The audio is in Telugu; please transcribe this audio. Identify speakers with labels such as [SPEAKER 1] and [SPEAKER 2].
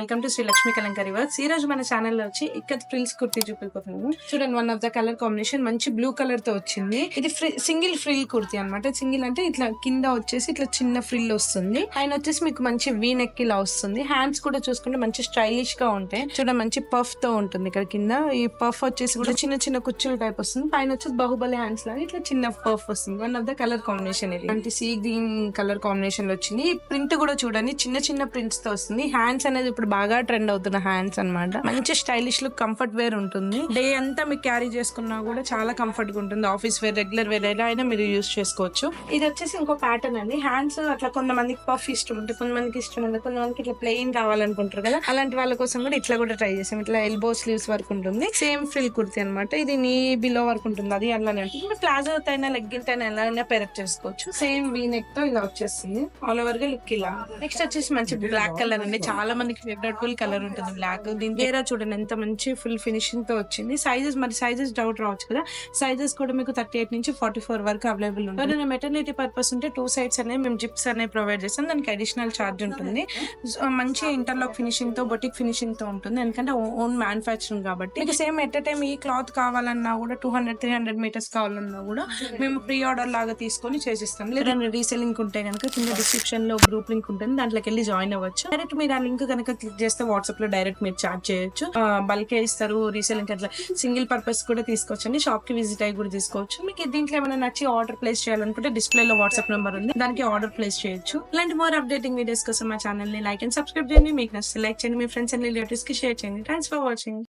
[SPEAKER 1] Welcome to Shri Lakshmi Kalamkari works. ఈ రోజు మన ఛానల్లో వచ్చి ఇక్కత్ ఫ్రిల్స్ కుర్తీ చూపిపోతున్నాము. చూడండి, one of the colour combination మంచి బ్లూ కలర్ తో వచ్చింది. ఇది సింగిల్ ఫ్రిల్ కుర్తీ అనమాట. సింగిల్ అంటే ఇట్లా కింద వచ్చేసి ఇట్లా చిన్న ఫ్రిల్ వస్తుంది. ఆయన వచ్చేసి మీకు మంచి వీ నెక్ ఇలా వస్తుంది. హ్యాండ్స్ కూడా చూసుకుంటే మంచి స్టైలిష్ గా ఉంటాయి. చూడండి, మంచి పఫ్ తో ఉంటుంది. ఇక్కడ కింద ఈ పఫ్ వచ్చేసి కూడా చిన్న చిన్న కుచ్చుల టైప్ వస్తుంది. పైన వచ్చేసి బాహుబలి హ్యాండ్స్ లాగా ఇట్లా చిన్న పఫ్ వస్తుంది. One of the colour combination ఇది. అంటే సీ గ్రీన్ కలర్ కాంబినేషన్ లో వచ్చింది. ప్రింట్ కూడా చూడండి చిన్న చిన్న ప్రింట్స్ తో వస్తుంది. హ్యాండ్స్ అనేది ఇప్పుడు బాగా ట్రెండ్ అవుతున్న హ్యాండ్స్ అన్నమాట. మంచి స్టైలిష్ లుక్, కంఫర్ట్ వేర్ ఉంటుంది. డే అంతా మీకు క్యారీ చేసుకున్నా కూడా చాలా కంఫర్ట్ గా ఉంటుంది. ఆఫీస్ వేర్, రెగ్యులర్ వేర్ ఎలా అయినా మీరు యూజ్ చేసుకోవచ్చు. ఇది వచ్చేసి ఇంకో ప్యాటర్న్ అండి. హ్యాండ్స్ అట్లా కొంతమందికి పఫ్ ఇష్టం ఉంటుంది, కొంతమందికి ఇష్టం ఉంటుంది, కొంతమందికి ఇట్లా ప్లెయిన్ కావాలనుకుంటారు కదా, అలాంటి వాళ్ళ కోసం కూడా ఇట్లా కూడా ట్రై చేసాం. ఇట్లా ఎల్బో స్లీవ్స్ వరకు ఉంటుంది. సేమ్ ఫ్రిల్ కుర్తీ అనమాట. ఇది నీ బిలో వరకు ఉంటుంది. అది అలానే ఉంటుంది. ప్లాజో అయినా లెగ్గిన్ అయినా ఎలా అయినా పెరక్ చేసుకోవచ్చు. సేమ్ వీ నెక్ తో ఇలా వచ్చేస్తుంది. ఆల్ ఓవర్ గా లుక్ ఇలా. నెక్స్ట్ వచ్చేసి మంచి బ్లాక్ కలర్ అండి. చాలా మందికి ఫేవరెట్ ఫుల్ కలర్ ఉంటుంది బ్లాక్. దీని వేరే చూడండి ఎంత మంచి ఫుల్ ఫినిషింగ్ తో వచ్చింది. సైజెస్ డౌట్ రావచ్చు కదా, సైజెస్ కూడా మీకు 38 నుంచి 44 వరకు అవైలబుల్ ఉంటుంది. మెటర్నిటీ పర్పస్ ఉంటే 2 సైడ్స్ అనేవి మేము జిప్స్ అనేవి ప్రొవైడ్ చేస్తాం. దానికి అడిషనల్ ఛార్జ్ ఉంటుంది. మంచి ఇంటర్లాక్ ఫినిషింగ్ తో, బొటిక్ ఫినిషింగ్ తో ఉంటుంది. ఎందుకంటే ఓన్ మ్యానుఫ్యాక్చరింగ్ కాబట్టి. మీకు సేమ్ ఎట్ టైం ఈ క్లాత్ కావాలన్నా కూడా 200-300 మీటర్స్ కావాలన్నా కూడా మేము ప్రీ ఆర్డర్ లాగా తీసుకొని చేసిస్తాం. లేదా రీసెల్లింగ్ ఉంటే కనుక కింద డిస్క్రిప్షన్ లో గ్రూప్ లింక్ ఉంటుంది, దాంట్లోకి వెళ్ళి జాయిన్ అవ్వచ్చు. డైరెక్ట్ మీరు ఆ లింక్ కనుక క్లిక్ చేస్తే వాట్సాప్ లో డైరెక్ట్ మీరు చార్జ్ చేయొచ్చు. బల్కే ఇస్తారు, రీసెల్లింగ్ అట్లా సింగిల్ పర్పస్ కూడా తీసుకోవచ్చు. షాప్ కి విజిట్ అయ్యి కూడా తీసుకోవచ్చు. మీకు దీంట్లో ఏమైనా నచ్చి ఆర్డర్ ప్లేస్ చేయాలనుకుంటే డిస్ప్లే లో వాట్సాప్ నెంబర్ ఉంది, దానికి ఆర్డర్ ప్లేస్ చేయొచ్చు. ఇలాంటి మోర్ అప్డేటింగ్ వీడియోస్ కోసం మా ఛానల్ ని లైక్ అండ్ సబ్స్క్రైబ్ చేయండి. మీకు నచ్చితే లైక్ చేయండి, మీ ఫ్రెండ్స్ అండ్ రిలేటివ్స్ కి షేర్ చేయండి. Thanks for watching.